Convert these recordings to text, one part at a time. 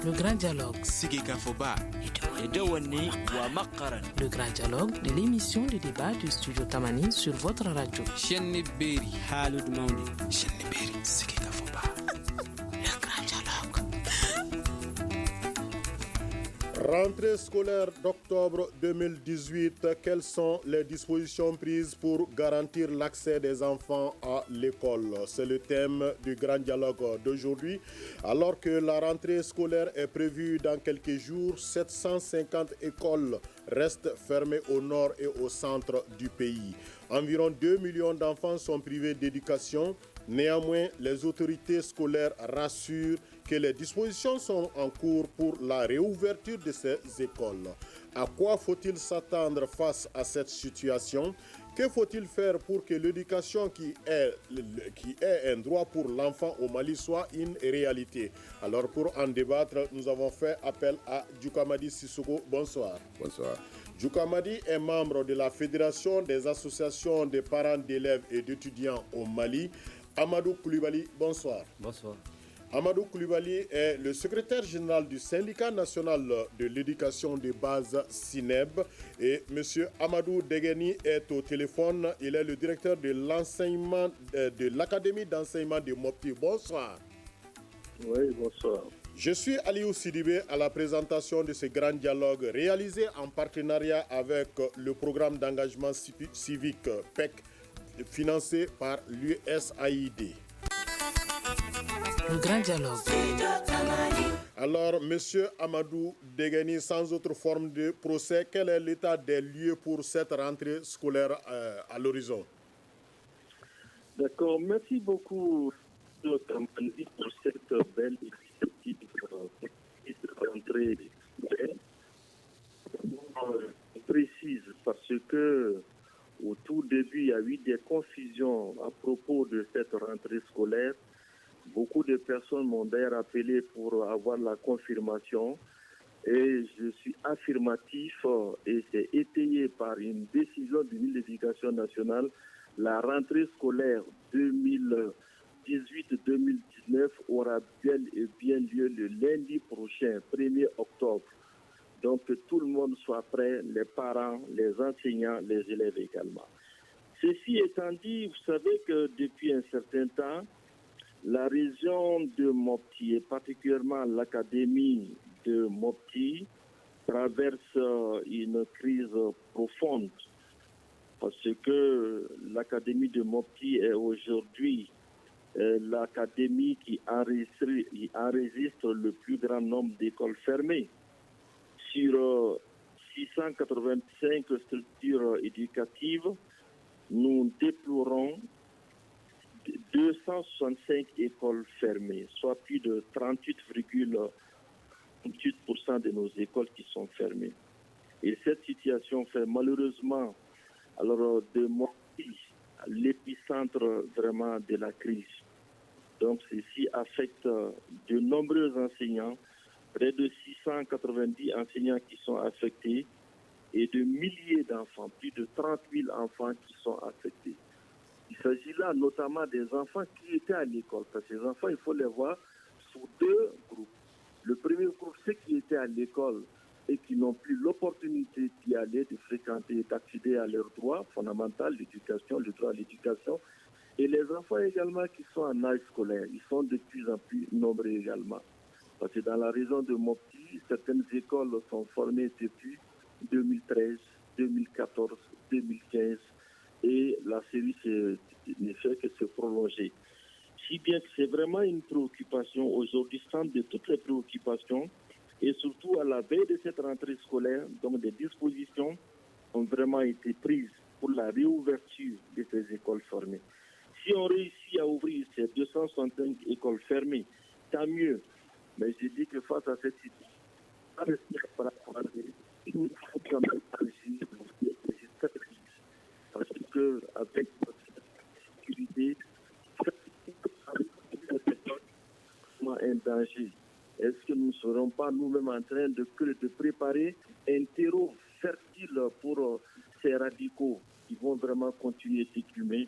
Le grand dialogue. Sigeka Foba. Le grand dialogue de l'émission de débat du studio Tamani sur votre radio. Chenni Beri. Halud Maundi. Chenni Beri. Sigeka Foba. Le grand dialogue. Rentrée scolaire d'octobre 2018, quelles sont les dispositions prises pour garantir l'accès des enfants à l'école? C'est le thème du grand dialogue d'aujourd'hui. Alors que la rentrée scolaire est prévue dans quelques jours, 750 écoles restent fermées au nord et au centre du pays. Environ 2 millions d'enfants sont privés d'éducation. Néanmoins, les autorités scolaires rassurent que les dispositions sont en cours pour la réouverture de ces écoles. À quoi faut-il s'attendre face à cette situation? Que faut-il faire pour que l'éducation qui est un droit pour l'enfant au Mali soit une réalité? Alors pour en débattre, nous avons fait appel à Djoukamadi Sissoko. Bonsoir. Bonsoir. Djoukamadi est membre de la Fédération des associations de parents d'élèves et d'étudiants au Mali. Amadou Koulibaly, bonsoir. Bonsoir. Amadou Koulibaly est le secrétaire général du syndicat national de l'éducation de base SINEB et M. Amadou Degeni est au téléphone. Il est le directeur de l'enseignement de l'Académie d'enseignement de Mopti. Bonsoir. Oui, bonsoir. Je suis Aliou Sidibé à la présentation de ce grand dialogue réalisé en partenariat avec le programme d'engagement civique PEC financé par l'USAID. Le grand dialogue. Alors, Monsieur Amadou Degeni, sans autre forme de procès, quel est l'état des lieux pour cette rentrée scolaire à l'horizon? D'accord, merci beaucoup pour cette belle initiative rentrée scolaire. Je précise parce que au tout début, il y a eu des confusions à propos de cette rentrée scolaire. Beaucoup de personnes m'ont d'ailleurs appelé pour avoir la confirmation et je suis affirmatif et c'est étayé par une décision du ministre de l'Éducation nationale. La rentrée scolaire 2018-2019 aura bel et bien lieu le lundi prochain, 1er octobre. Donc que tout le monde soit prêt, les parents, les enseignants, les élèves également. Ceci étant dit, vous savez que depuis un certain temps, la région de Mopti et particulièrement l'académie de Mopti traverse une crise profonde parce que l'académie de Mopti est aujourd'hui l'académie qui enregistre le plus grand nombre d'écoles fermées. Sur 685 structures éducatives, nous déplorons 265 écoles fermées, soit plus de 38,8% de nos écoles qui sont fermées. Et cette situation fait malheureusement de Mopti l'épicentre vraiment de la crise. Donc ceci affecte de nombreux enseignants, près de 690 enseignants qui sont affectés et de milliers d'enfants, plus de 30 000 enfants qui sont affectés. Il s'agit là notamment des enfants qui étaient à l'école. Parce que ces enfants, il faut les voir sous deux groupes. Le premier groupe, ceux qui étaient à l'école et qui n'ont plus l'opportunité d'y aller, de fréquenter, d'accéder à leurs droits fondamentaux, l'éducation, le droit à l'éducation. Et les enfants également qui sont en âge scolaire, ils sont de plus en plus nombreux également. Parce que dans la région de Mopti, certaines écoles sont formées depuis 2013, 2014, 2015 et la série ne fait que se prolonger. Si bien que c'est vraiment une préoccupation aujourd'hui, centre de toutes les préoccupations et surtout à la veille de cette rentrée scolaire, donc des dispositions ont vraiment été prises pour la réouverture de ces écoles fermées. Si on réussit à ouvrir ces 265 écoles fermées, tant mieux. Mais je dis que face à cette situation, il faut quand même agir parce que avec notre sécurité, un danger. Est-ce que nous ne serons pas nous-mêmes en train de préparer un terreau fertile pour ces radicaux qui vont vraiment continuer d'écumer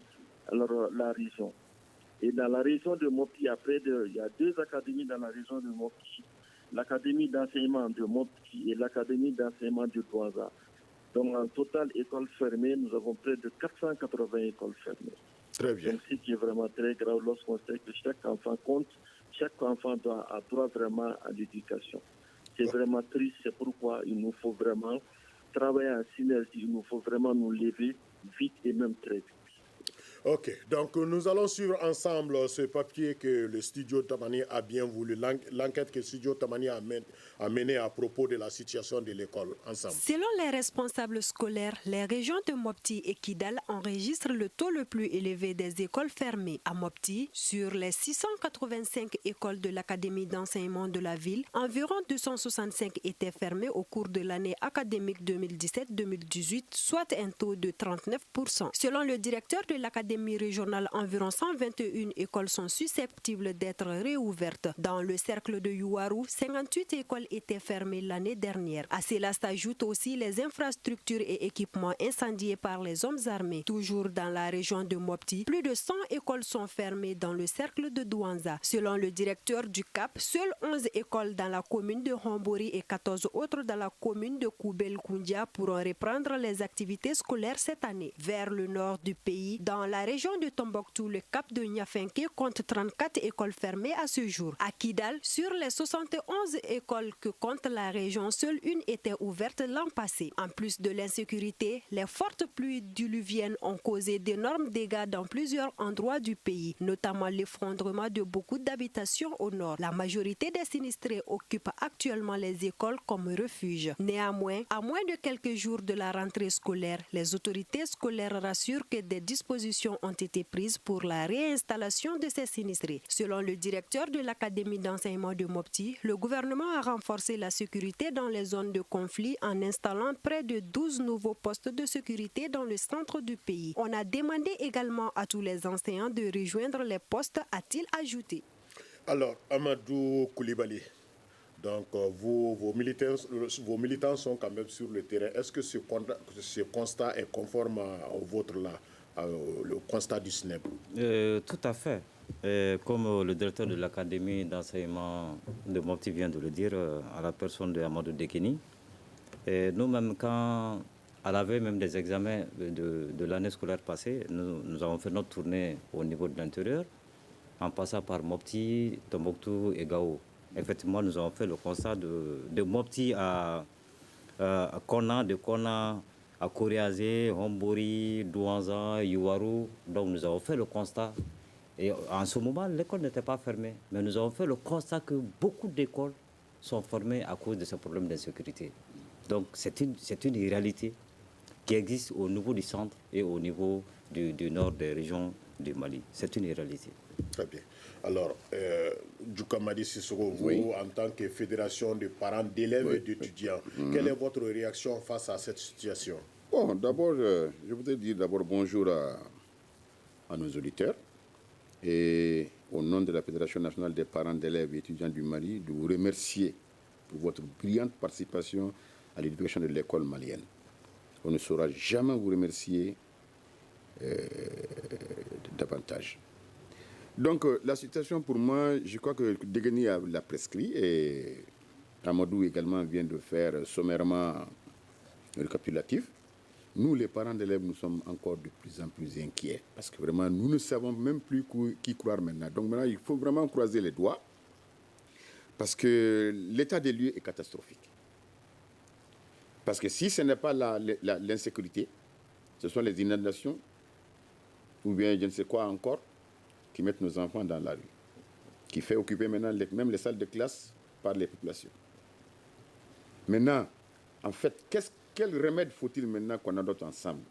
la région? Et dans la région de Mopti, il y a deux académies dans la région de Mopti. l'académie d'enseignement de Mopti et l'académie d'enseignement de Douaza. Donc en total, écoles fermées, nous avons près de 480 écoles fermées. Très bien. Donc ce qui est vraiment très grave lorsqu'on sait que chaque enfant compte, chaque enfant a droit vraiment à l'éducation. C'est vraiment triste, c'est pourquoi il nous faut vraiment travailler en synergie, il nous faut vraiment nous lever vite et même très vite. Ok, donc nous allons suivre ensemble ce papier que le studio Tamani a bien voulu, l'enquête que le studio Tamani a menée à propos de la situation de l'école ensemble. Selon les responsables scolaires, les régions de Mopti et Kidal enregistrent le taux le plus élevé des écoles fermées. À Mopti, sur les 685 écoles de l'académie d'enseignement de la ville, environ 265 étaient fermées au cours de l'année académique 2017-2018, soit un taux de 39%. Selon le directeur de l'académie régionale, environ 121 écoles sont susceptibles d'être réouvertes. Dans le cercle de Yuwaru, 58 écoles étaient fermées l'année dernière. À cela s'ajoutent aussi les infrastructures et équipements incendiés par les hommes armés. Toujours dans la région de Mopti, plus de 100 écoles sont fermées dans le cercle de Douanza. Selon le directeur du CAP, seules 11 écoles dans la commune de Hombori et 14 autres dans la commune de Koubel-Koundia pourront reprendre les activités scolaires cette année. Vers le nord du pays, dans la région de Tombouctou, le Cap de Niafenke compte 34 écoles fermées à ce jour. À Kidal, sur les 71 écoles que compte la région, seule une était ouverte l'an passé. En plus de l'insécurité, les fortes pluies diluviennes ont causé d'énormes dégâts dans plusieurs endroits du pays, notamment l'effondrement de beaucoup d'habitations au nord. La majorité des sinistrés occupent actuellement les écoles comme refuge. Néanmoins, à moins de quelques jours de la rentrée scolaire, les autorités scolaires rassurent que des dispositions ont été prises pour la réinstallation de ces sinistrés. Selon le directeur de l'académie d'enseignement de Mopti, le gouvernement a renforcé la sécurité dans les zones de conflit en installant près de 12 nouveaux postes de sécurité dans le centre du pays. On a demandé également à tous les enseignants de rejoindre les postes, a-t-il ajouté. Alors, Amadou Koulibaly, donc vos militants sont quand même sur le terrain. Est-ce que ce constat est conforme au vôtre là, le constat du SNEP? Tout à fait. Comme le directeur de l'académie d'enseignement de Mopti vient de le dire, à la personne de Amadou Dekeni, nous-mêmes, quand à la veille même des examens de l'année scolaire passée, nous avons fait notre tournée au niveau de l'intérieur, en passant par Mopti, Tombouctou et Gao. Effectivement, nous avons fait le constat de Mopti à Kona, de Kona à Koreazé, Hombori, Douanza, Yuwaru. Donc nous avons fait le constat. Et en ce moment, l'école n'était pas fermée. Mais nous avons fait le constat que beaucoup d'écoles sont fermées à cause de ce problème d'insécurité. Donc c'est une réalité qui existe au niveau du centre et au niveau du nord des régions du Mali. C'est une réalité. Très bien. Alors, Djoukamadi Sissoko, vous, en tant que fédération de parents d'élèves et d'étudiants, quelle est votre réaction face à cette situation? Bon, d'abord, je voudrais dire d'abord bonjour à nos auditeurs et au nom de la Fédération nationale des parents d'élèves et étudiants du Mali, de vous remercier pour votre brillante participation à l'éducation de l'école malienne. On ne saura jamais vous remercier davantage. Donc, la situation pour moi, je crois que Dekeni l'a prescrit et Amadou également vient de faire sommairement le récapitulatif. Nous, les parents d'élèves, nous sommes encore de plus en plus inquiets parce que vraiment, nous ne savons même plus qui croire maintenant. Donc maintenant, il faut vraiment croiser les doigts parce que l'état des lieux est catastrophique. Parce que si ce n'est pas l'insécurité, ce sont les inondations ou bien je ne sais quoi encore qui mettent nos enfants dans la rue, qui fait occuper maintenant même les salles de classe par les populations. Maintenant, en fait, quel remède faut-il maintenant qu'on adopte ensemble?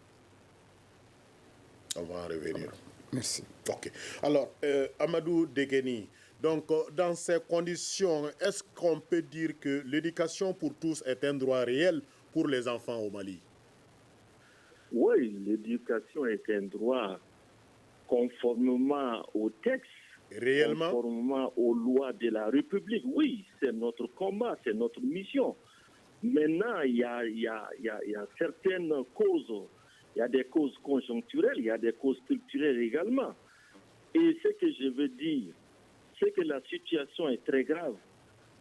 On va en revenir. Voilà. Merci. Ok. Alors, Amadou Dekeni, donc dans ces conditions, est-ce qu'on peut dire que l'éducation pour tous est un droit réel pour les enfants au Mali? Oui, l'éducation est un droit conformément au texte, réellement, conformément aux lois de la République. Oui, c'est notre combat, c'est notre mission. Maintenant, il y a certaines causes. Il y a des causes conjoncturelles, il y a des causes structurelles également. Et ce que je veux dire, c'est que la situation est très grave.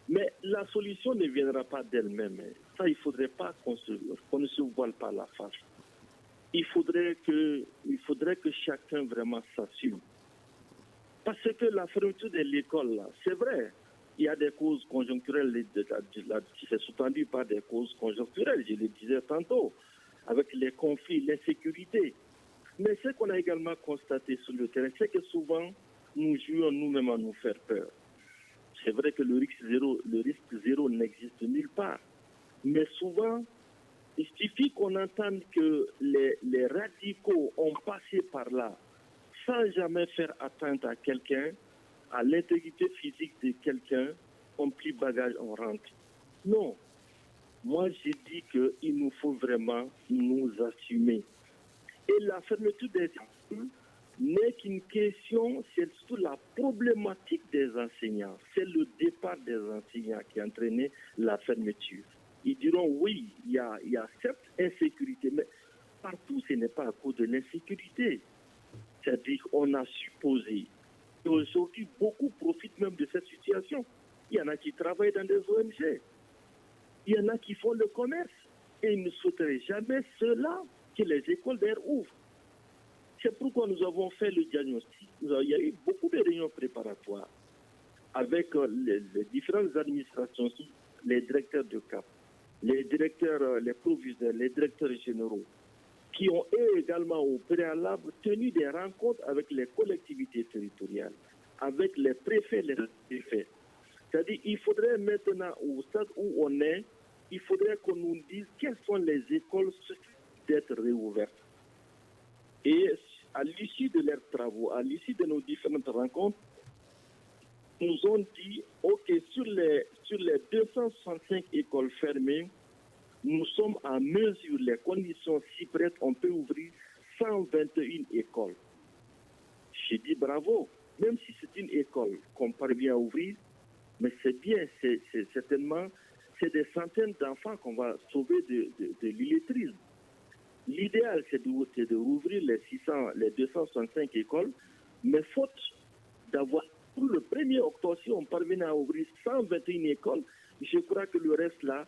Mais la solution ne viendra pas d'elle-même. Ça, il ne faudrait pas qu'on ne se voile pas la face. Il faudrait que chacun vraiment s'assume. Parce que la fermeture de l'école, là, c'est vrai, il y a des causes conjoncturelles, c'est sous-tendu par des causes conjoncturelles, je le disais tantôt, avec les conflits, l'insécurité. Mais ce qu'on a également constaté sur le terrain, c'est que souvent, nous jouons nous-mêmes à nous faire peur. C'est vrai que le risque zéro n'existe nulle part. Mais souvent, il suffit qu'on entende que les radicaux ont passé par là sans jamais faire atteinte à quelqu'un, à l'intégrité physique de quelqu'un, on plie bagage, on rentre. Non. Moi, j'ai dit qu'il nous faut vraiment nous assumer. Et la fermeture des écoles n'est qu'une question, c'est surtout la problématique des enseignants. C'est le départ des enseignants qui a entraîné la fermeture. Ils diront oui, il y a certes insécurité, mais partout ce n'est pas à cause de l'insécurité. C'est-à-dire qu'on a supposé qu'aujourd'hui beaucoup profitent même de cette situation. Il y en a qui travaillent dans des ONG, il y en a qui font le commerce et ils ne souhaiteraient jamais cela que les écoles d'air ouvrent. C'est pourquoi nous avons fait le diagnostic. Il y a eu beaucoup de réunions préparatoires avec les différentes administrations, les directeurs de CAP, les directeurs, les proviseurs, les directeurs généraux, qui ont eux également au préalable tenu des rencontres avec les collectivités territoriales, avec les préfets, les préfets. C'est-à-dire qu'il faudrait maintenant, au stade où on est, il faudrait qu'on nous dise quelles sont les écoles d'être réouvertes. Et à l'issue de leurs travaux, à l'issue de nos différentes rencontres, nous ont dit, OK, sur les 265 écoles fermées, nous sommes en mesure, les conditions si prêtes, on peut ouvrir 121 écoles. J'ai dit bravo, même si c'est une école qu'on parvient à ouvrir, mais c'est bien, c'est certainement, c'est des centaines d'enfants qu'on va sauver de l'illettrisme. L'idéal, c'est de rouvrir les 265 écoles, mais faute d'avoir, pour le 1er octobre, si on parvenait à ouvrir 121 écoles, je crois que le reste là,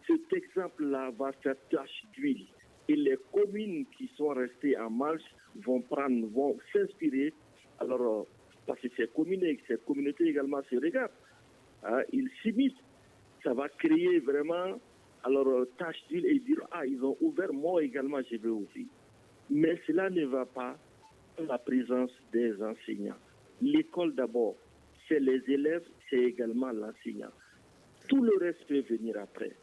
cet exemple-là va faire tache d'huile. Et les communes qui sont restées en marche vont s'inspirer. Alors, parce que ces communautés également se regardent. Hein, ils s'imitent. Ça va créer vraiment, alors, tache d'huile et dire, ils ont ouvert, moi également, je vais ouvrir. Mais cela ne va pas sans la présence des enseignants. L'école d'abord, c'est les élèves, c'est également l'enseignant. Tout le reste peut venir après.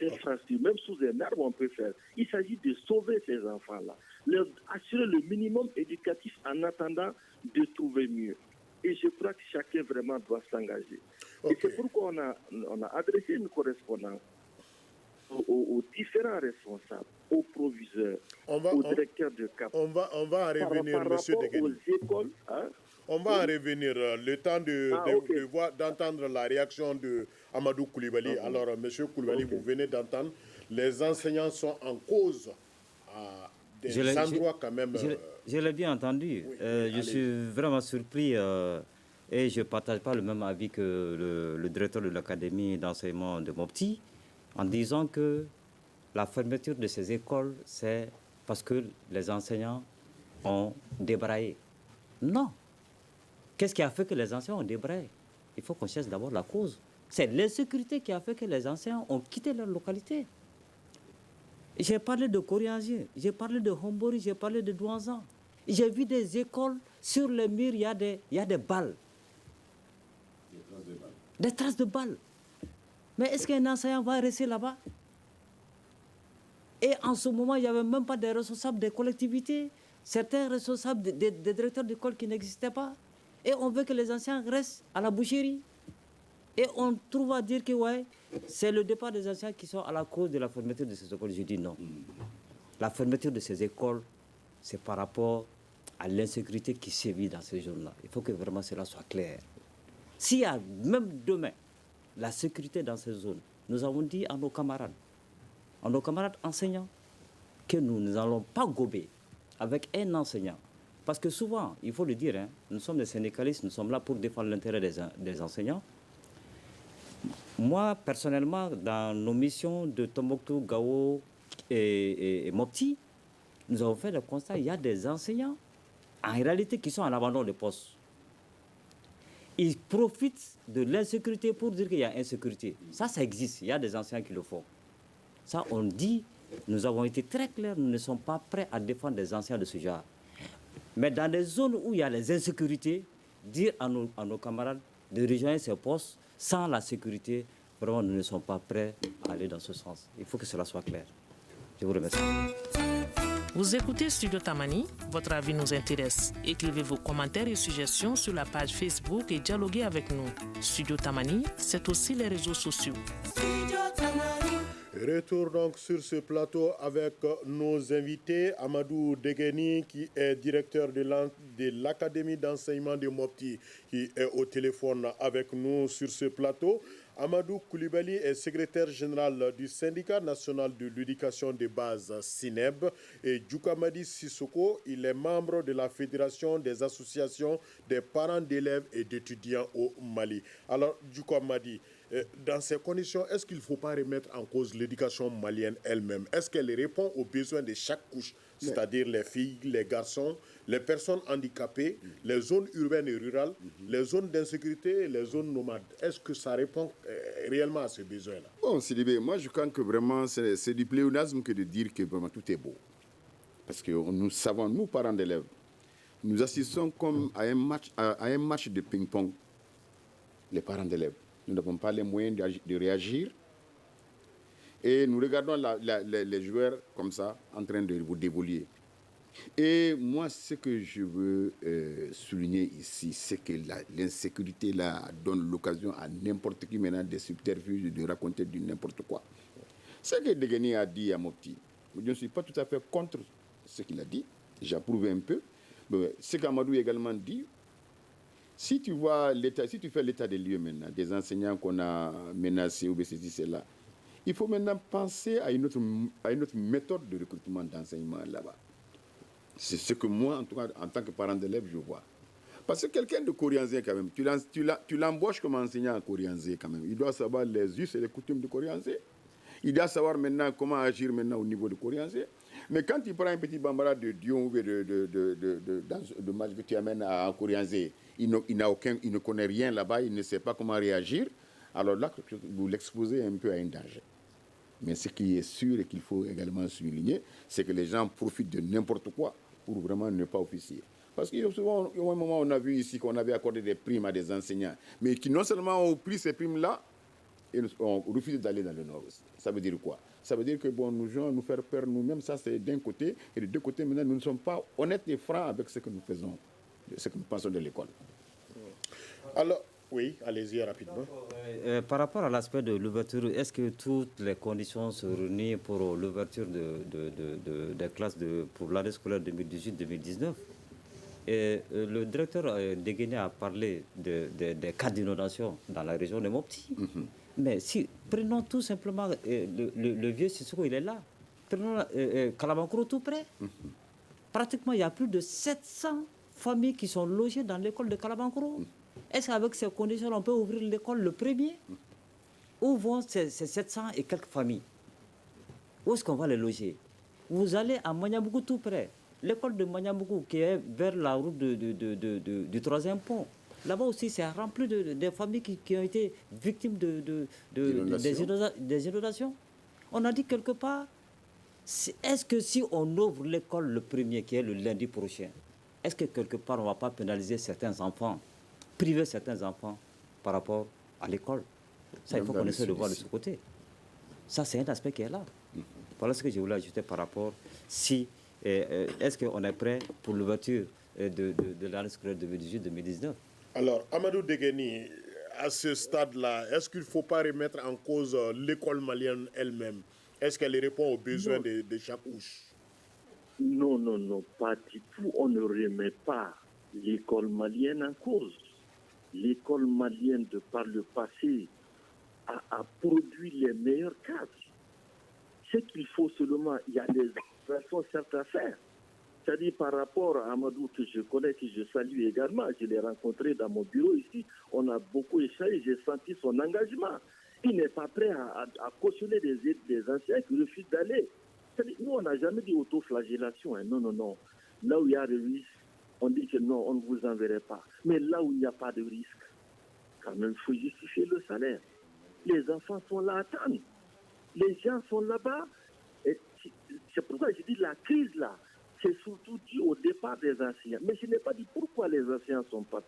Même sous un arbre, on peut faire. Il s'agit de sauver ces enfants-là, leur assurer le minimum éducatif en attendant de trouver mieux. Et je crois que chacun vraiment doit s'engager. Okay. Et c'est pourquoi on a adressé une correspondance aux différents responsables, aux proviseurs, aux directeurs de CAP. On va en revenir, M. Degeni. Aux écoles, on va en revenir. Le temps d'entendre la réaction de Amadou Koulibaly. Alors, M. Koulibaly, vous venez d'entendre, les enseignants sont en cause à des endroits quand même... Je l'ai bien entendu. Oui, je suis vraiment surpris et je ne partage pas le même avis que le directeur de l'académie d'enseignement de Mopti en disant que la fermeture de ces écoles, c'est parce que les enseignants ont débraillé. Non. Qu'est-ce qui a fait que les enseignants ont débraillé? Il faut qu'on cherche d'abord la cause. C'est l'insécurité qui a fait que les enseignants ont quitté leur localité. J'ai parlé de Korianzier, j'ai parlé de Hombori, j'ai parlé de Douanzan. J'ai vu des écoles, sur les murs, il y a des balles. Des traces de balles. Mais est-ce qu'un enseignant va rester là-bas? Et en ce moment, il n'y avait même pas des responsables des collectivités, certains responsables des directeurs d'école qui n'existaient pas. Et on veut que les enseignants restent à la boucherie. Et on trouve à dire que ouais, c'est le départ des enseignants qui sont à la cause de la fermeture de ces écoles. Je dis non. La fermeture de ces écoles, c'est par rapport à l'insécurité qui sévit dans ces zones-là. Il faut que vraiment cela soit clair. S'il y a même demain la sécurité dans ces zones, nous avons dit à nos camarades enseignants, que nous n'allons pas gober avec un enseignant. Parce que souvent, il faut le dire, nous sommes des syndicalistes, nous sommes là pour défendre l'intérêt des enseignants. Moi, personnellement, dans nos missions de Tombouctou, Gao et Mopti, nous avons fait le constat qu'il y a des enseignants, en réalité, qui sont en abandon de poste. Ils profitent de l'insécurité pour dire qu'il y a insécurité. Ça existe. Il y a des enseignants qui le font. Ça, on dit, nous avons été très clairs, nous ne sommes pas prêts à défendre des enseignants de ce genre. Mais dans des zones où il y a les insécurités, dire à nos camarades de rejoindre ces postes sans la sécurité, vraiment, nous ne sommes pas prêts à aller dans ce sens. Il faut que cela soit clair. Je vous remercie. Vous écoutez Studio Tamani, votre avis nous intéresse. Écrivez vos commentaires et suggestions sur la page Facebook et dialoguez avec nous. Studio Tamani, c'est aussi les réseaux sociaux. Retour donc sur ce plateau avec nos invités, Amadou Degeni qui est directeur de l'Académie d'enseignement de Mopti qui est au téléphone avec nous sur ce plateau. Amadou Koulibaly est secrétaire général du syndicat national de l'éducation de base SINEB et Djoukamadi Sissoko, il est membre de la Fédération des associations des parents d'élèves et d'étudiants au Mali. Alors Djoukamadi, dans ces conditions, est-ce qu'il ne faut pas remettre en cause l'éducation malienne elle-même? Est-ce qu'elle répond aux besoins de chaque couche, c'est-à-dire les filles, les garçons, les personnes handicapées, les zones urbaines et rurales, les zones d'insécurité et les zones nomades? Est-ce que ça répond réellement à ces besoins-là? Bon, Sidibé, moi je crois que vraiment c'est du pléonasme que de dire que vraiment tout est beau. Parce que nous savons, nous parents d'élèves, nous assistons comme à un match de ping-pong, les parents d'élèves. Nous n'avons pas les moyens de réagir. Et nous regardons les joueurs comme ça, en train de vous dévoluer. Et moi, ce que je veux souligner ici, c'est que l'insécurité là donne l'occasion à n'importe qui maintenant des subterfuges de raconter du n'importe quoi. Ce que Degeni a dit à Mopti, je ne suis pas tout à fait contre ce qu'il a dit. J'approuve un peu. Mais ce qu'Amadou également dit, si tu vois l'état, si tu fais l'état des lieux maintenant, des enseignants qu'on a menacés ou ceci, cela, il faut maintenant penser à une autre méthode de recrutement d'enseignement là-bas. C'est ce que moi, en tout cas, en tant que parent d'élève, je vois. Parce que quelqu'un de Korianzé, quand même, tu l'embauches comme enseignant à Korianzé, quand même. Il doit savoir les us et les coutumes de Korianzé. Il doit savoir maintenant comment agir maintenant au niveau de Korianzé. Mais quand tu prends un petit bambara de Dion ou de match que tu amènes à Korianzé, il ne connaît rien là-bas, il ne sait pas comment réagir. Alors là, vous l'exposez un peu à un danger. Mais ce qui est sûr et qu'il faut également souligner, c'est que les gens profitent de n'importe quoi pour vraiment ne pas officier. Parce qu'il y a souvent, il y a un moment, on a vu ici qu'on avait accordé des primes à des enseignants, mais qui non seulement ont pris ces primes-là, et ont refusé d'aller dans le Nord aussi. Ça veut dire quoi? Ça veut dire que bon, nous jouons à nous faire peur nous-mêmes, ça c'est d'un côté, et de deux côtés, maintenant, nous ne sommes pas honnêtes et francs avec ce que nous faisons, ce que nous pensons de l'école. Alors, oui, allez-y rapidement. Par rapport à l'aspect de l'ouverture, est-ce que toutes les conditions sont réunies pour l'ouverture des classes pour l'année scolaire 2018-2019? Et le directeur Degeni a parlé des cas d'inondation dans la région de Mopti. Mais si, prenons tout simplement le vieux Sissoko, il est là. Prenons Kalamankoro tout près. Pratiquement, il y a plus de 700 familles qui sont logées dans l'école de Kalamankoro. Est-ce qu'avec ces conditions, on peut ouvrir l'école le premier? Où vont ces 700 et quelques familles? Où est-ce qu'on va les loger? Vous allez à Maniambougou tout près. L'école de Maniambougou qui est vers la route du troisième pont. Là-bas aussi, c'est rempli de familles qui ont été victimes des inondations. On a dit quelque part, est-ce que si on ouvre l'école le premier, qui est le lundi prochain, est-ce que quelque part on ne va pas pénaliser certains enfants, priver certains enfants par rapport à l'école? Ça, il faut qu'on essaie de voir de ce côté. Ça, c'est un aspect qui est là. Voilà ce que je voulais ajouter par rapport si... est-ce qu'on est prêt pour l'ouverture de l'année scolaire 2018-2019? Alors, Amadou Degeni, à ce stade-là, est-ce qu'il ne faut pas remettre en cause l'école malienne elle-même? Est-ce qu'elle répond aux besoins de chaque couche? Non, pas du tout. On ne remet pas l'école malienne en cause. L'école malienne, de par le passé, a produit les meilleurs cadres. Ce qu'il faut seulement, il y a des opérations certes à faire. C'est-à-dire par rapport à Amadou que je connais, que je salue également, je l'ai rencontré dans mon bureau ici, on a beaucoup échangé, j'ai senti son engagement. Il n'est pas prêt à cautionner des anciens qui refusent d'aller. Nous, on n'a jamais dit autoflagellation. Hein. Non, non, non. Là où il y a des risques, on dit que non, on ne vous enverrait pas. Mais là où il n'y a pas de risque, quand même, il faut justifier le salaire. Les enfants sont là à attendre. Les gens sont là-bas. Et c'est pourquoi je dis la crise là, c'est surtout dû au départ des enseignants. Mais je n'ai pas dit pourquoi les enseignants sont pas.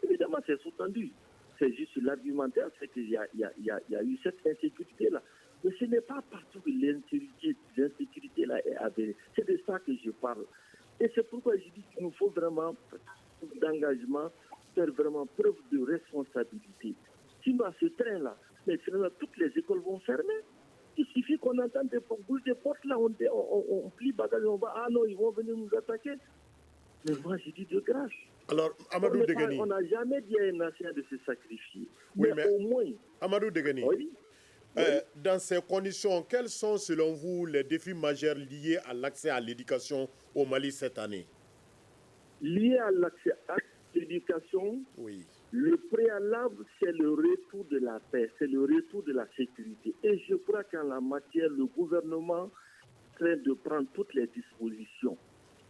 Évidemment, c'est sous-tendu. C'est juste l'argumentaire, c'est qu'il y a eu cette insécurité-là. Mais ce n'est pas partout que l'insécurité-là est avérée. C'est de ça que je parle. Et c'est pourquoi je dis qu'il nous faut vraiment d'engagement, faire vraiment preuve de responsabilité. Sinon, à ce train-là, mais finalement, toutes les écoles vont fermer. Il suffit qu'on entende des bouches de portes là, on plie bagage, on va, ah non, ils vont venir nous attaquer. Mais moi, j'ai dit de grâce. Alors, Amadou Degani. On n'a jamais dit à un ancien de se sacrifier. Oui, mais au moins. Amadou Degani. Oui. Dans ces conditions, quels sont selon vous les défis majeurs liés à l'accès à l'éducation au Mali cette année? Liés à l'accès à l'éducation, oui. Le préalable, c'est le retour de la paix, c'est le retour de la sécurité. Et je crois qu'en la matière, le gouvernement est en train de prendre toutes les dispositions.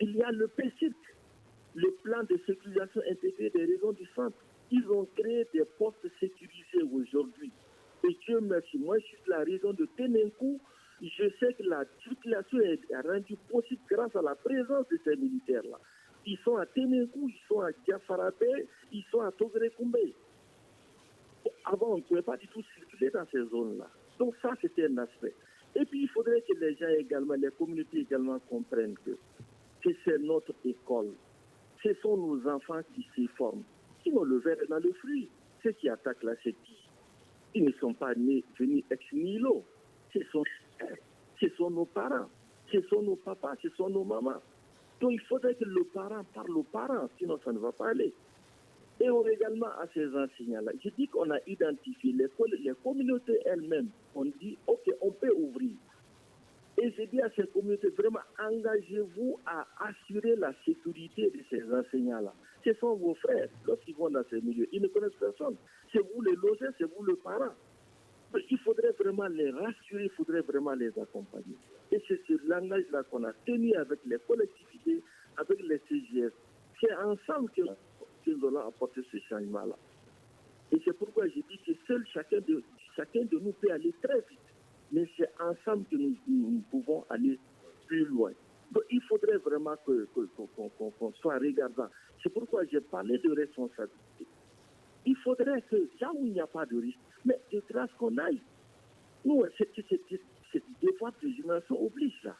Il y a le PSIC, le plan de sécurisation intégrée des régions du centre. Ils ont créé des postes sécurisés aujourd'hui. Et Dieu merci, moi je suis de la région de Ténenkou. Je sais que la circulation est rendue possible grâce à la présence de ces militaires-là. Ils sont à Ténenkou, ils sont à Diafarabé, ils sont à Togre-Koumbe. Avant, on ne pouvait pas du tout circuler dans ces zones-là. Donc ça, c'était un aspect. Et puis, il faudrait que les gens également, les communautés également comprennent que c'est notre école. Ce sont nos enfants qui s'y forment. Sinon, le verre est dans le fruit. Ceux qui attaquent là, c'est qui? Ils ne sont pas venus ex nihilo. Ce sont nos parents, ce sont nos papas, ce sont nos mamans. Donc il faudrait que le parent parle aux parents, sinon ça ne va pas aller. Et également à ces enseignants-là, je dis qu'on a identifié les communautés elles-mêmes. On dit, ok, on peut ouvrir. Et je dis à ces communautés, vraiment, engagez-vous à assurer la sécurité de ces enseignants-là. Ce sont vos frères, lorsqu'ils vont dans ces milieux, ils ne connaissent personne. C'est vous les logés, c'est vous le parent. Il faudrait vraiment les rassurer, il faudrait vraiment les accompagner. Et c'est ce langage-là qu'on a tenu avec les collectivités, avec les CGS. C'est ensemble que nous allons apporter ce changement-là. Et c'est pourquoi je dis que seul chacun de nous peut aller très vite. Mais c'est ensemble que nous pouvons aller plus loin. Donc il faudrait vraiment qu'on soit regardant. C'est pourquoi j'ai parlé de responsabilité. Il faudrait que, là où il n'y a pas de risque, mais de grâce qu'on aille. Nous, c'est devoir de génération oblige là.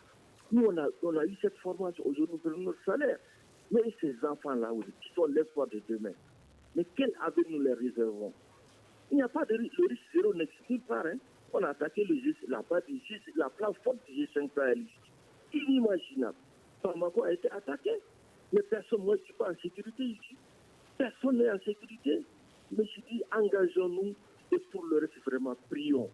Nous, on a eu cette formation aujourd'hui pour notre salaire. Mais ces enfants-là, qui sont l'espoir de demain, mais quel avenir nous les réservons? Il n'y a pas de risque. Le risque zéro n'existe nulle part. Hein. On a attaqué la plateforme du G5 Sahel. Inimaginable. Bamako a été attaqué. Mais personne, moi, je ne suis pas en sécurité ici. Personne n'est en sécurité. Mais je dis, engageons-nous et pour le reste, vraiment, prions.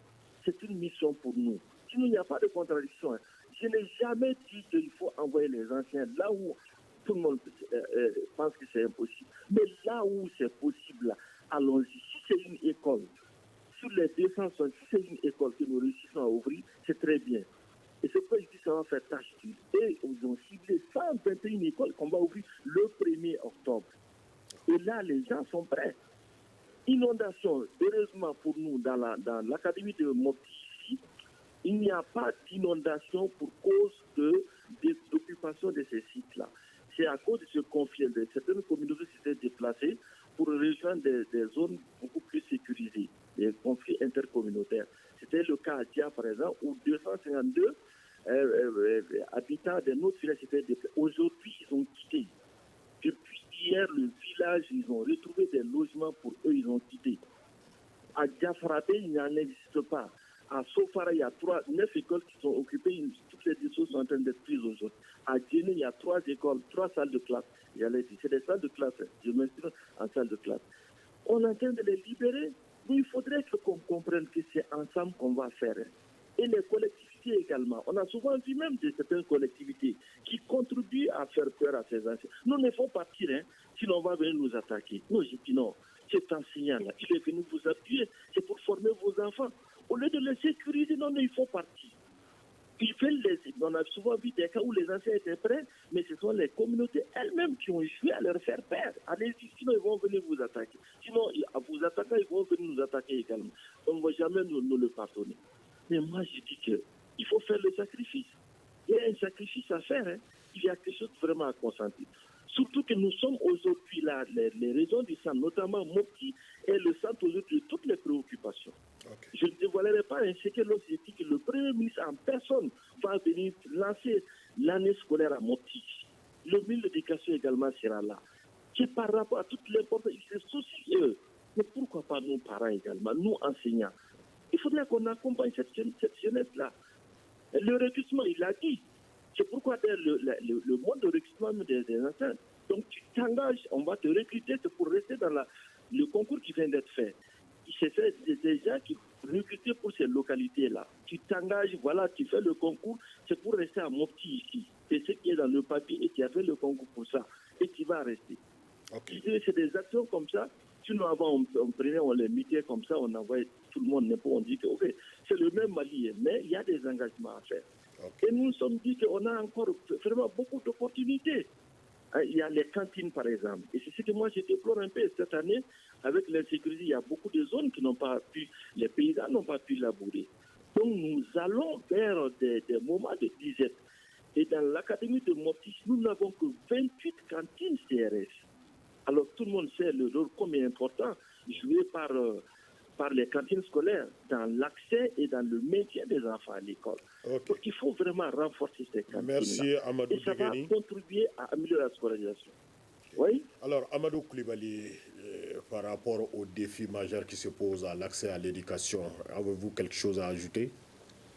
C'est une mission pour nous. Sinon, il n'y a pas de contradiction. Hein. Je n'ai jamais dit qu'il faut envoyer les anciens là où tout le monde pense que c'est impossible. Mais là où c'est possible, allons-y. Si c'est une école, sur les 200, si c'est une école que nous réussissons à ouvrir, c'est très bien. Et c'est pourquoi je dis que ça va faire tâche d'huile. Et ils ont ciblé 121 écoles qu'on va ouvrir le 1er octobre. Et là, les gens sont prêts. Inondation, heureusement pour nous, dans l'académie de Mopti ici, il n'y a pas d'inondation pour cause d'occupation de ces sites-là. C'est à cause de ce conflit. Certaines communautés s'étaient déplacées pour rejoindre des zones beaucoup plus sécurisées, des conflits intercommunautaires. C'était le cas à Dia, par exemple, où 252 habitants d'un autre village s'étaient déplacés. Aujourd'hui, ils ont quitté. Depuis hier, le village, ils ont retrouvé des logements pour eux, ils ont quitté. À Diafarabé, il n'en existe pas. À Sofara, il y a 9 écoles qui sont occupées, toutes les décisions sont en train d'être prises aujourd'hui. À Djéné, il y a 3 écoles, 3 salles de classe. J'allais dire, c'est des salles de classe, je m'inscris en salle de classe. On est en train de les libérer, mais il faudrait qu'on comprenne que c'est ensemble qu'on va faire. Et les collectivités également. On a souvent vu même de certaines collectivités qui contribuent à faire peur à ces anciens. Nous ne faut pas partir, sinon on va venir nous attaquer. Non, j'ai dit non. Cet enseignant-là, il est venu vous appuyer, c'est pour former vos enfants. Au lieu de les sécuriser, non, ils font partie. On a souvent vu des cas où les anciens étaient prêts, mais ce sont les communautés elles-mêmes qui ont joué à leur faire peur. Allez-y, sinon ils vont venir vous attaquer. Sinon, en vous attaquant, ils vont venir nous attaquer également. On ne va jamais nous le pardonner. Mais moi, je dis qu'il faut faire le sacrifice. Il y a un sacrifice à faire. Hein. Il y a quelque chose vraiment à consentir. Surtout que nous sommes aujourd'hui là, les régions du centre, notamment Mopti, est le centre aujourd'hui de toutes les préoccupations. Okay. Je ne dévoilerai pas un secret lorsque je dis que le Premier ministre en personne va venir lancer l'année scolaire à Mopti. Le ministre de l'Éducation également sera là. C'est par rapport à toute l'importance, ils se soucient eux. Mais pourquoi pas nos parents également, nous enseignants? Il faudrait qu'on accompagne cette jeunesse-là. Le recrutement, il l'a dit. C'est pourquoi le mode de recrutement des enseignants. Donc tu t'engages, on va te recruter, c'est pour rester dans le concours qui vient d'être fait. C'est des gens qui recrutent pour ces localités-là. Tu t'engages, voilà, tu fais le concours, c'est pour rester à Mopti ici. C'est ce qui est dans le papier et tu as fait le concours pour ça. Et tu vas rester. Okay. C'est des actions comme ça. Sinon, avant, on prenait, on les mettait comme ça, on envoyait tout le monde, on dit que okay, c'est le même Mali, mais il y a des engagements à faire. Okay. Et nous nous sommes dit qu'on a encore vraiment beaucoup d'opportunités. Il y a les cantines, par exemple. Et c'est ce que moi, je déplore un peu cette année. Avec l'insécurité, il y a beaucoup de zones qui n'ont pas pu, les paysans n'ont pas pu labourer. Donc, nous allons vers des moments de disette. Et dans l'académie de Mopti, nous n'avons que 28 cantines CRS. Alors, tout le monde sait le rôle combien important joué par les cantines scolaires dans l'accès et dans le maintien des enfants à l'école. Okay. Donc, il faut vraiment renforcer ces cantines. Merci, Amadou Et ça va contribuer à améliorer la scolarisation. Oui. Alors, Amadou Coulibaly, par rapport aux défis majeurs qui se posent à l'accès à l'éducation, avez-vous quelque chose à ajouter?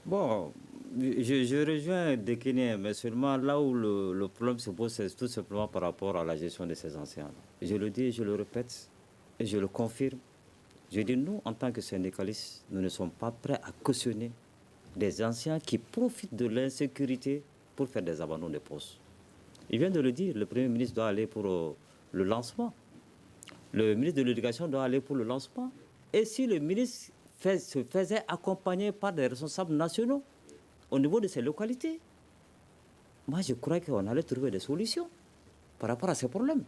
Bon, je rejoins Dekini, mais seulement là où le problème se pose, c'est tout simplement par rapport à la gestion de ces anciens. Je le dis, je le répète, et je le confirme. Je dis, nous, en tant que syndicalistes, nous ne sommes pas prêts à cautionner des anciens qui profitent de l'insécurité pour faire des abandons de postes. Il vient de le dire, le Premier ministre doit aller pour le lancement. Le ministre de l'Éducation doit aller pour le lancement. Et si le ministre se faisait accompagner par des responsables nationaux au niveau de ces localités, moi je crois qu'on allait trouver des solutions par rapport à ces problèmes.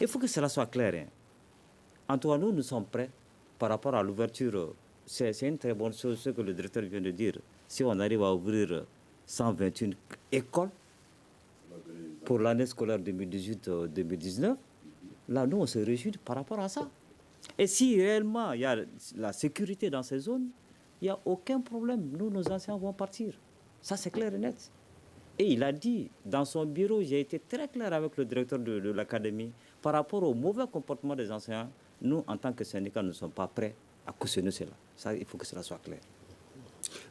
Il faut que cela soit clair. Hein. En tout cas, nous sommes prêts par rapport à l'ouverture. C'est une très bonne chose ce que le directeur vient de dire. Si on arrive à ouvrir 121 écoles pour l'année scolaire 2018-2019, là, nous, on se réjouit par rapport à ça. Et si réellement il y a la sécurité dans ces zones, il n'y a aucun problème. Nous, nos anciens vont partir. Ça, c'est clair et net. Et il a dit, dans son bureau, j'ai été très clair avec le directeur de l'académie, par rapport au mauvais comportement des enseignants, nous, en tant que syndicat, nous ne sommes pas prêts à cautionner cela. Ça, il faut que cela soit clair.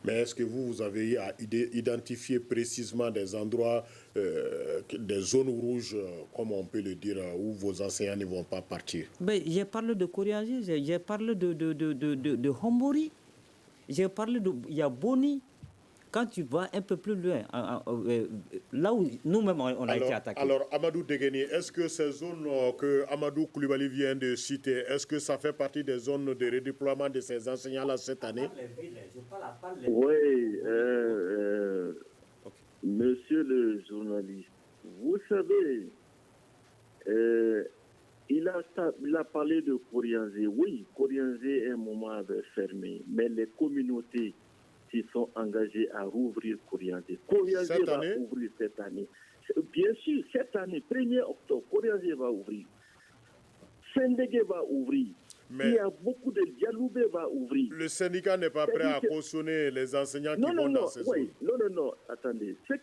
Mais est-ce que vous avez eu à identifier précisément des endroits, des zones rouges, comme on peut le dire, où vos enseignants ne vont pas partir? J'ai parlé de Korianji, j'ai parlé de Hombori, j'ai parlé il y a Boni. Quand tu vas un peu plus loin, là où nous-mêmes on a été attaqués. Alors, Amadou Dekini, est-ce que ces zones que Amadou Coulibaly vient de citer, est-ce que ça fait partie des zones de redéploiement de ces enseignants-là cette année? Oui, monsieur le journaliste, vous savez, il a parlé de Korianji. Oui, Korianji est un moment fermé, mais les communautés qui sont engagés à rouvrir Korianji. Korianji va ouvrir cette année. Bien sûr, cette année, 1er octobre, Korianji va ouvrir. Sendege va ouvrir. Mais il y a beaucoup de Dialoubé va ouvrir. Le syndicat n'est pas prêt à cautionner les enseignants qui vont dans ces zones. Non, attendez. Ce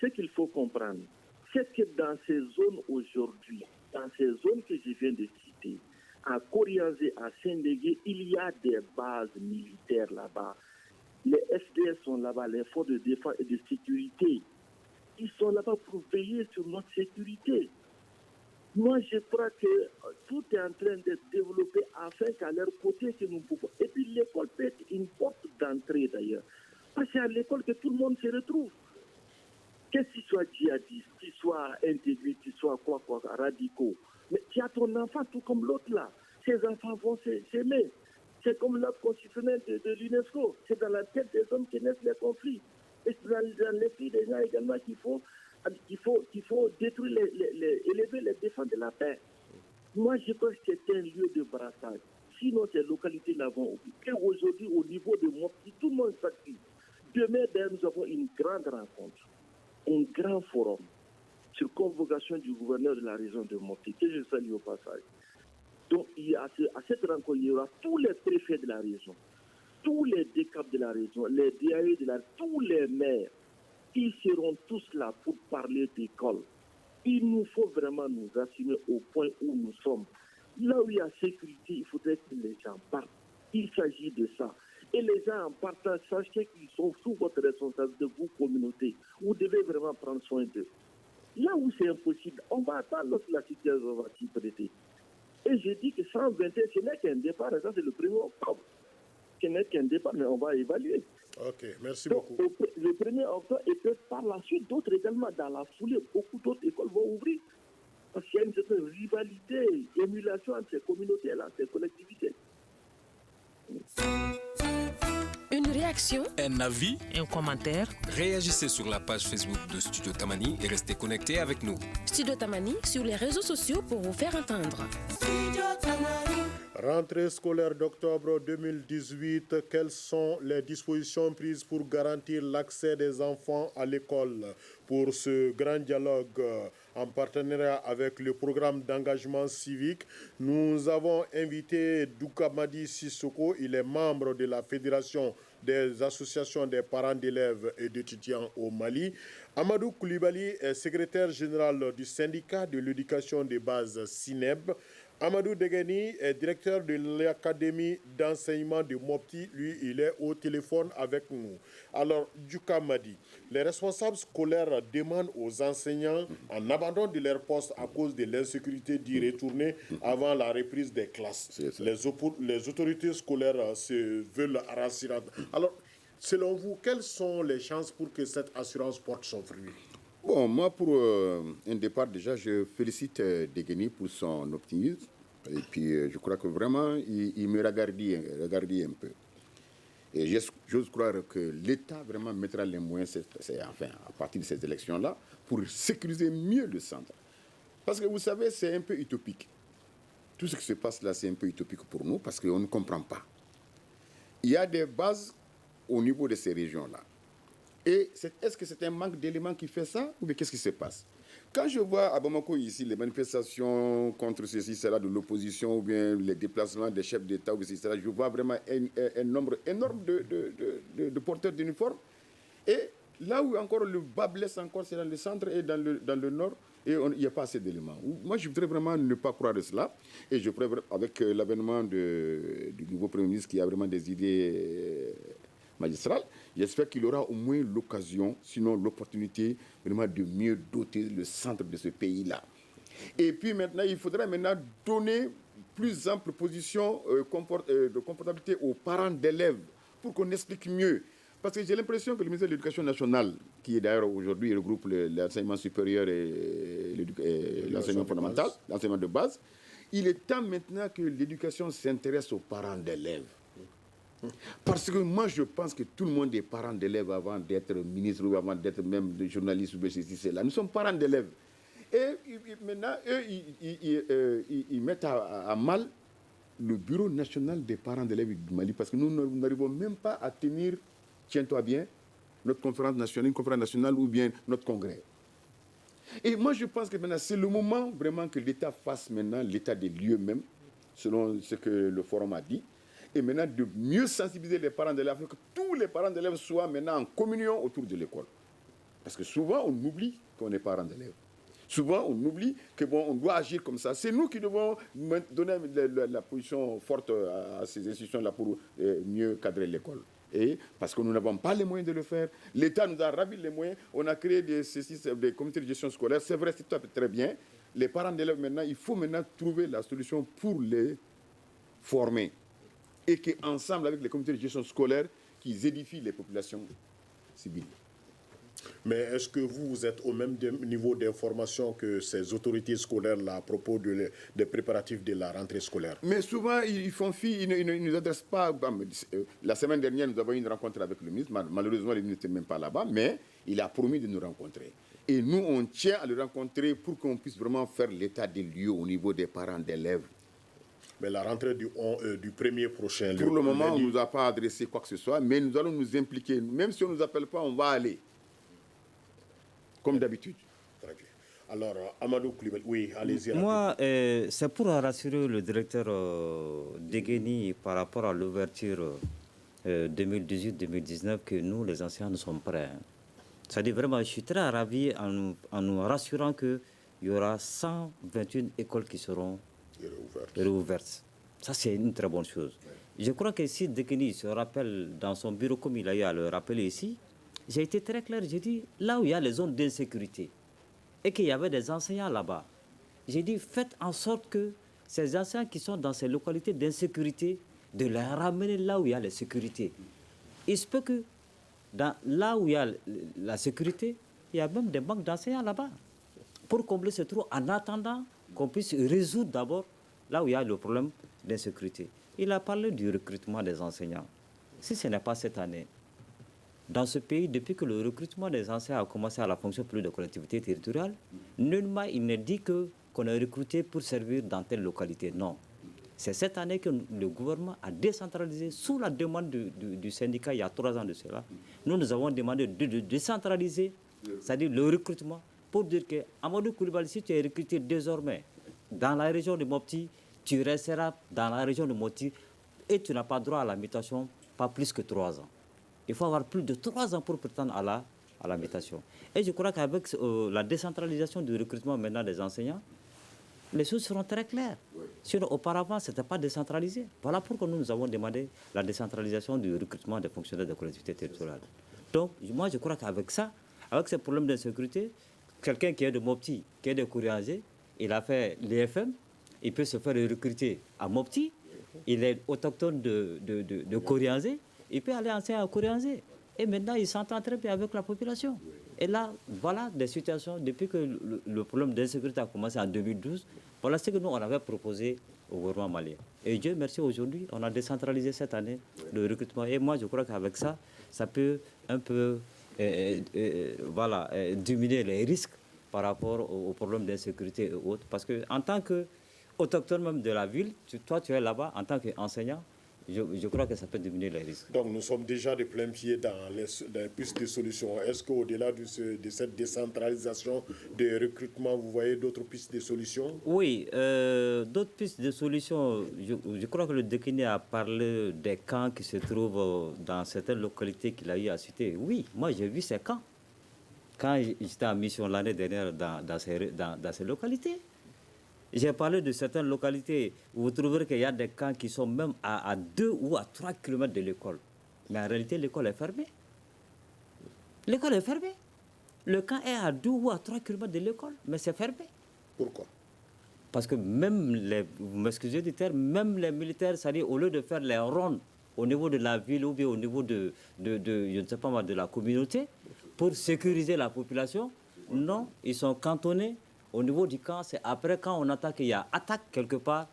qu'il faut comprendre, c'est que dans ces zones aujourd'hui, dans ces zones que je viens de citer, à Korianji, à Sendege, il y a des bases militaires là-bas. Les FDS sont là-bas, les forces de défense et de sécurité. Ils sont là-bas pour veiller sur notre sécurité. Moi, je crois que tout est en train d'être développé afin qu'à leur côté, que nous pouvons. Et puis l'école peut être une porte d'entrée d'ailleurs. Parce que c'est à l'école que tout le monde se retrouve. Qu'est-ce qu'il soit djihadiste, qu'il soit intégré, qu'il soit quoi, radicaux. Mais tu as ton enfant tout comme l'autre là. Ces enfants vont s'aimer. C'est comme l'ordre constitutionnel de l'UNESCO. C'est dans la tête des hommes que naissent les conflits. Et c'est dans l'esprit des gens également qu'il faut détruire, élever les défenses de la paix. Moi, je crois que c'est un lieu de brassage. Sinon, ces localités-là vont oublier. Et aujourd'hui, au niveau de Mopti, tout le monde s'active. Demain, nous avons une grande rencontre, un grand forum sur convocation du gouverneur de la région de Mopti, que je salue au passage. Donc, à cette rencontre, il y aura tous les préfets de la région, tous les DCAP de la région, les DAE de la région, tous les maires. Ils seront tous là pour parler d'école. Il nous faut vraiment nous assumer au point où nous sommes. Là où il y a sécurité, il faudrait que les gens partent. Il s'agit de ça. Et les gens en partant, sachez qu'ils sont sous votre responsabilité, vous, communauté. Vous devez vraiment prendre soin d'eux. Là où c'est impossible, on va attendre lorsque la situation va s'y prêter. Et je dis que 121, ce n'est qu'un départ, ça c'est le 1er octobre. Ce n'est qu'un départ, mais on va évaluer. Ok, merci Donc, beaucoup. Le 1er octobre, et peut par la suite, d'autres également, dans la foulée, beaucoup d'autres écoles vont ouvrir. Parce qu'il y a une certaine rivalité, émulation entre ces communautés-là, ces collectivités. Une réaction, un avis, Un commentaire. réagissez sur la page Facebook de Studio Tamani et restez connectés avec nous. Studio Tamani sur les réseaux sociaux pour vous faire entendre. Rentrée scolaire d'octobre 2018, quelles sont les dispositions prises pour garantir l'accès des enfants à l'école? Pour ce grand dialogue en partenariat avec le programme d'engagement civique, nous avons invité Doukamadi Sissoko. Il est membre de la Fédération des associations des parents d'élèves et d'étudiants au Mali. Amadou Koulibaly est secrétaire général du syndicat de l'éducation de base SINEB. Amadou Degeni est directeur de l'académie d'enseignement de Mopti. Lui, il est au téléphone avec nous. Alors, Doukamadi, les responsables scolaires demandent aux enseignants un abandon de leur poste à cause de l'insécurité d'y retourner avant la reprise des classes. Les autorités scolaires se veulent rassurantes. Alors, selon vous, quelles sont les chances pour que cette assurance porte son fruit? Bon, moi, pour un départ, déjà, je félicite Degeni pour son optimisme. Et puis, je crois que vraiment, il me regardait un peu. Et j'ose croire que l'État vraiment mettra les moyens, enfin, à partir de ces élections-là, pour sécuriser mieux le centre. Parce que vous savez, c'est un peu utopique. Tout ce qui se passe là, c'est un peu utopique pour nous, parce qu'on ne comprend pas. Il y a des bases au niveau de ces régions-là. Et est-ce que c'est un manque d'éléments qui fait ça, ou bien qu'est-ce qui se passe? Quand je vois à Bamako ici les manifestations contre ceci, cela de l'opposition, ou bien les déplacements des chefs d'État, ou ceci, cela, je vois vraiment un nombre énorme de porteurs d'uniformes. Et là où encore le bas blesse encore, c'est dans le centre et dans le nord, et il n'y a pas assez d'éléments. Moi, je voudrais vraiment ne pas croire de cela. Et je pourrais, avec l'avènement du nouveau Premier ministre qui a vraiment des idées magistral, j'espère qu'il aura au moins l'occasion, sinon l'opportunité, vraiment de mieux doter le centre de ce pays-là. Et puis maintenant, il faudra maintenant donner plus ample position de confortabilité aux parents d'élèves pour qu'on explique mieux. Parce que j'ai l'impression que le ministère de l'Éducation nationale, qui est d'ailleurs aujourd'hui regroupe l'enseignement supérieur et l'enseignement fondamental, l'enseignement de base, il est temps maintenant que l'éducation s'intéresse aux parents d'élèves. Parce que moi, je pense que tout le monde est parent d'élèves avant d'être ministre ou avant d'être même journaliste ou ceci, cela. Nous sommes parents d'élèves. Et maintenant, eux, ils mettent à mal le Bureau national des parents d'élèves du Mali parce que nous n'arrivons même pas à tenir, tiens-toi bien, notre conférence nationale, une conférence nationale ou bien notre congrès. Et moi, je pense que maintenant, c'est le moment vraiment que l'État fasse maintenant l'état des lieux même, selon ce que le forum a dit. Et maintenant, de mieux sensibiliser les parents d'élèves, afin que tous les parents d'élèves soient maintenant en communion autour de l'école. Parce que souvent, on oublie qu'on est parents d'élèves. Souvent, on oublie que on doit agir comme ça. C'est nous qui devons donner la position forte à ces institutions-là pour mieux cadrer l'école. Et parce que nous n'avons pas les moyens de le faire. L'État nous a ravi les moyens. On a créé des comités de gestion scolaire. C'est vrai, c'est très bien. Les parents d'élèves, maintenant, il faut maintenant trouver la solution pour les former. Et qu'ensemble, avec les comités de gestion scolaire, qu'ils édifient les populations civiles. Mais est-ce que vous êtes au même niveau d'information que ces autorités scolaires là, à propos des préparatifs de la rentrée scolaire? Mais souvent, ils font fi, ils ne nous adressent pas. La semaine dernière, nous avons eu une rencontre avec le ministre. Malheureusement, le ministre n'était même pas là-bas, mais il a promis de nous rencontrer. Et nous, on tient à le rencontrer pour qu'on puisse vraiment faire l'état des lieux au niveau des parents d'élèves. Mais la rentrée du 1er prochain... Pour le moment, on ne nous a pas adressé quoi que ce soit, mais nous allons nous impliquer. Même si on ne nous appelle pas, on va aller. Comme d'habitude. Très bien. Alors, Amadou Koulibaly, oui, allez-y. Moi, c'est pour rassurer le directeur Degeni par rapport à l'ouverture 2018-2019 que nous, les enseignants, nous sommes prêts. C'est-à-dire vraiment, je suis très ravi en nous rassurant qu'il y aura 121 écoles qui seront réouvertes. Ça, c'est une très bonne chose. Je crois que si Degeni se rappelle dans son bureau, comme il a eu à le rappeler ici, j'ai été très clair, j'ai dit, là où il y a les zones d'insécurité et qu'il y avait des enseignants là-bas, j'ai dit, faites en sorte que ces enseignants qui sont dans ces localités d'insécurité, de les ramener là où il y a la sécurité. Il se peut que là où il y a la sécurité, il y a même des manques d'enseignants là-bas. Pour combler ce trou, en attendant qu'on puisse résoudre d'abord là où il y a le problème d'insécurité. Il a parlé du recrutement des enseignants. Si ce n'est pas cette année, dans ce pays, depuis que le recrutement des enseignants a commencé à la fonction publique de collectivité territoriale, nullement il n'est dit qu'on a recruté pour servir dans telle localité. Non. C'est cette année que le gouvernement a décentralisé sous la demande du syndicat il y a 3 ans de cela. Nous avons demandé de décentraliser, c'est-à-dire le recrutement, pour dire que Amadou Koulibaly, si tu es recruté désormais dans la région de Mopti, tu resteras dans la région de Mopti et tu n'as pas droit à la mutation, pas plus que 3 ans. Il faut avoir plus de 3 ans pour prétendre à la mutation. Et je crois qu'avec la décentralisation du recrutement maintenant des enseignants, les choses seront très claires. Oui. Sinon, auparavant, ce n'était pas décentralisé. Voilà pourquoi nous avons demandé la décentralisation du recrutement des fonctionnaires de collectivités territoriales. Donc, moi, je crois qu'avec ça, avec ce problème d'insécurité, quelqu'un qui est de Mopti, qui est de Kouriangé, il a fait l'EFM, il peut se faire recruter à Mopti, il est autochtone de Kouriangé, il peut aller enseigner à Kouriangé. Et maintenant, il s'entend très bien avec la population. Et là, voilà des situations, depuis que le problème d'insécurité a commencé en 2012, voilà ce que nous, on avait proposé au gouvernement malien. Et Dieu merci, aujourd'hui, on a décentralisé cette année le recrutement. Et moi, je crois qu'avec ça, ça peut un peu diminuer les risques par rapport aux problèmes d'insécurité et autres. Parce qu'en tant qu'autochtone même de la ville, toi, tu es là-bas en tant qu'enseignant, je crois que ça peut diminuer les risques. Donc nous sommes déjà de plein pied dans les pistes de solutions. Est-ce qu'au-delà de cette décentralisation de recrutement, vous voyez d'autres pistes de solutions? Oui, d'autres pistes de solutions. Je crois que le Degeni a parlé des camps qui se trouvent dans certaines localités qu'il a eu à citer. Oui, moi j'ai vu ces camps. Quand j'étais en mission l'année dernière dans ces localités. J'ai parlé de certaines localités où vous trouverez qu'il y a des camps qui sont même à 2 ou à 3 km de l'école. Mais en réalité, l'école est fermée. L'école est fermée. Le camp est à 2 ou à 3 km de l'école, mais c'est fermé. Pourquoi? Parce que même vous m'excusez du terme, même les militaires, c'est-à-dire au lieu de faire les rondes au niveau de la ville ou bien au niveau de je ne sais pas moi, de la communauté, pour sécuriser la population, non, ils sont cantonnés. Au niveau du camp, c'est après quand on attaque, il y a attaque quelque part,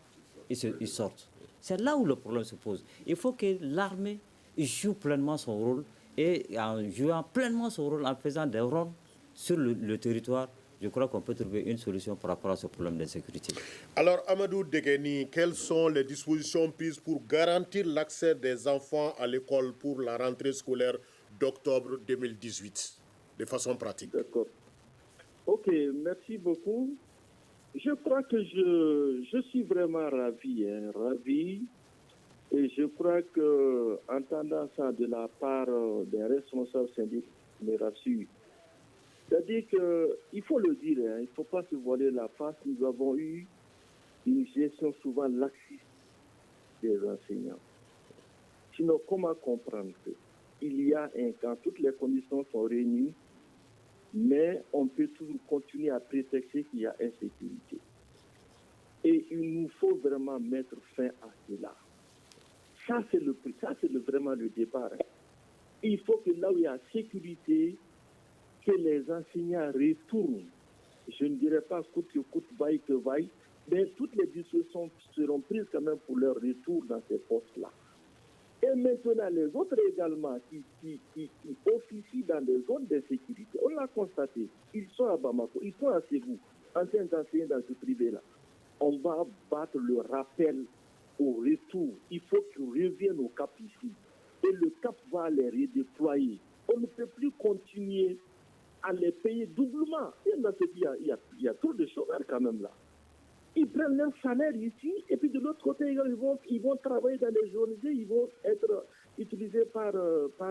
ils sortent. C'est là où le problème se pose. Il faut que l'armée joue pleinement son rôle et en jouant pleinement son rôle, en faisant des rondes sur le territoire, je crois qu'on peut trouver une solution par rapport à ce problème d'insécurité. Alors, Amadou Degeni, quelles sont les dispositions prises pour garantir l'accès des enfants à l'école pour la rentrée scolaire d'octobre 2018, de façon pratique? D'accord. Ok, merci beaucoup. Je crois que je suis vraiment ravi, ravi. Et je crois que, entendant ça de la part des responsables syndicaux, me rassure. C'est-à-dire qu'il faut le dire, il ne faut pas se voiler la face. Nous avons eu une gestion souvent laxiste des enseignants. Sinon, comment comprendre qu'il y a un camp, toutes les conditions sont réunies, mais on peut toujours continuer à prétexter qu'il y a insécurité. Et il nous faut vraiment mettre fin à cela. Ça, c'est vraiment le départ. Il faut que là où il y a sécurité, que les enseignants retournent. Je ne dirais pas coûte que coûte, vaille que vaille, mais toutes les dispositions seront prises quand même pour leur retour dans ces postes-là. Et maintenant, les autres également qui officient dans des zones de sécurité, on l'a constaté, ils sont à Bamako, ils sont à Ségou, anciens enseignants dans ce privé-là. On va battre le rappel au retour. Il faut qu'ils reviennent au cap ici. Et le cap va les redéployer. On ne peut plus continuer à les payer doublement. Et dans ce pays, il y a trop de chômeurs quand même là. Ils prennent leur salaire ici, et puis de l'autre côté, ils vont travailler dans les journées, ils vont être utilisés par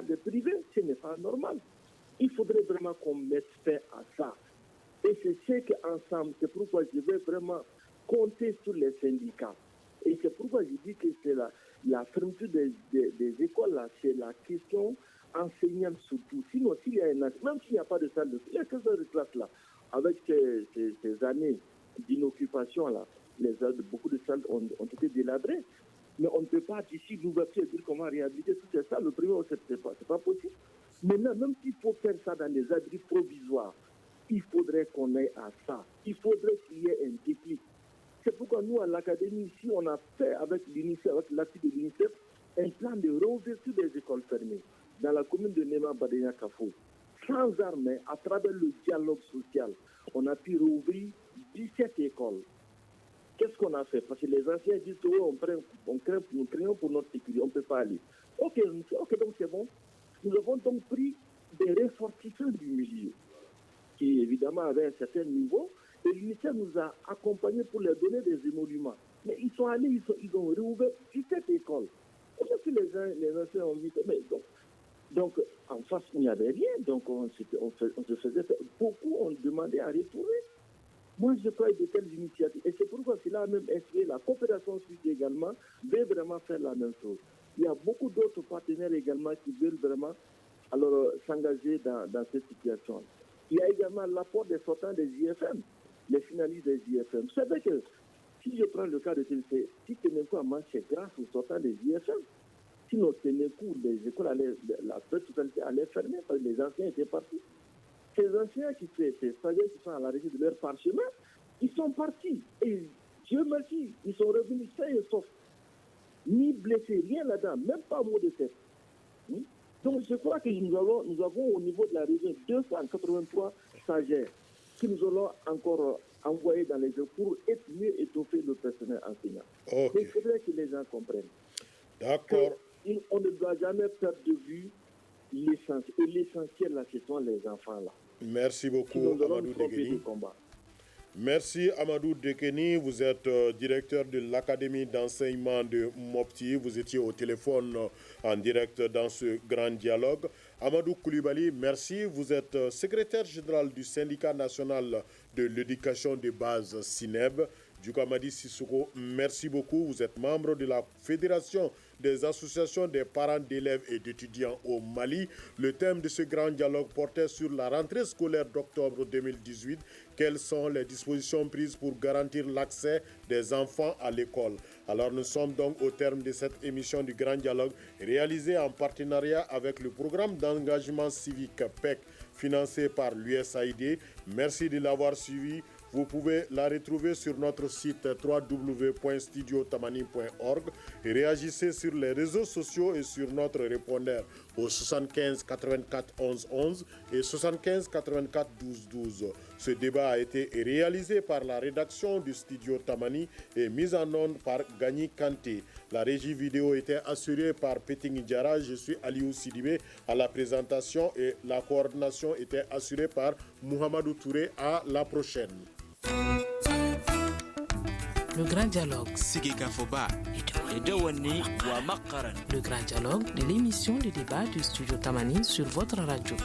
des privés. Ce n'est pas normal. Il faudrait vraiment qu'on mette fin à ça. Et c'est ce qu'ensemble, c'est pourquoi je vais vraiment compter sur les syndicats. Et c'est pourquoi je dis que c'est la fermeture des écoles, là, c'est la question enseignante surtout. Sinon, s'il y a même s'il n'y a pas de salle de classe, il y a que de classe là, avec ces années d'inoccupation là, beaucoup de salles ont été délabrées. Mais on ne peut pas d'ici l'ouverture dire comment réhabiliter toutes ces salles. Le premier, c'est pas possible. Maintenant, même s'il faut faire ça dans des abris provisoires, il faudrait qu'on aille à ça. Il faudrait qu'il y ait un déclic. C'est pourquoi nous, à l'académie, ici, on a fait avec l'UNICEF, avec l'appui de l'UNICEF, un plan de réouverture des écoles fermées dans la commune de Nema Badenya Kafo. Sans armes, à travers le dialogue social, on a pu rouvrir 17 écoles. Qu'est-ce qu'on a fait? Parce que les anciens disent nous craignons pour notre sécurité, on ne peut pas aller. Ok, donc c'est bon. Nous avons donc pris des ressortissants du milieu, qui évidemment avaient un certain niveau, et l'UNICEF nous a accompagnés pour leur donner des émoluments. Mais ils sont allés, ils ont réouvert 17 écoles. Et puis les anciens ont mis... Donc, en face, il n'y avait rien. Donc, on se faisait... Beaucoup ont demandé à retourner. Moi, je crois de telles initiatives. Et c'est pourquoi cela a même inscrit la coopération suisse également veut vraiment faire la même chose. Il y a beaucoup d'autres partenaires également qui veulent vraiment s'engager dans cette situation. Il y a également l'apport des sortants des IFM, les finalistes des IFM. Vous savez que si je prends le cas de TNC, si Ténéco a marché grâce aux sortants des IFM, sinon Ténéco, les écoles la totalité allait fermer parce que les anciens étaient partis. Ces anciens qui sont à la régie de leur parchemin, ils sont partis. Et Dieu merci, ils sont revenus sains et saufs. Ni blessés, rien là-dedans, même pas mot de tête. Donc je crois que nous avons au niveau de la région 283 stagiaires qui nous allons encore envoyer dans les écoles pour mieux étoffer le personnel enseignant. Okay. Mais il faudrait que les gens comprennent. D'accord. On ne doit jamais perdre de vue l'essentiel. Et l'essentiel, là, ce sont les enfants, là. Merci beaucoup, Amadou Dekeni. Merci, Amadou Dekeni. Vous êtes directeur de l'Académie d'enseignement de Mopti. Vous étiez au téléphone en direct dans ce grand dialogue. Amadou Koulibaly, merci. Vous êtes secrétaire général du syndicat national de l'éducation de base SINEB. Djoukamadi Sissoko, merci beaucoup. Vous êtes membre de la Fédération des associations des parents d'élèves et d'étudiants au Mali. Le thème de ce grand dialogue portait sur la rentrée scolaire d'octobre 2018. Quelles sont les dispositions prises pour garantir l'accès des enfants à l'école? Alors nous sommes donc au terme de cette émission du grand dialogue réalisée en partenariat avec le programme d'engagement civique PEC financé par l'USAID. Merci de l'avoir suivi. Vous pouvez la retrouver sur notre site www.studiotamani.org et réagissez sur les réseaux sociaux et sur notre répondeur au 75 84 11 11 et 75 84 12 12. Ce débat a été réalisé par la rédaction du Studio Tamani et mise en onde par Gagny Kanté. La régie vidéo était assurée par Peting Diara. Je suis Aliou Sidibé à la présentation et la coordination était assurée par Mouhamadou Touré. À la prochaine. Le grand dialogue. Le grand dialogue de l'émission de débat du Studio Tamani sur votre radio.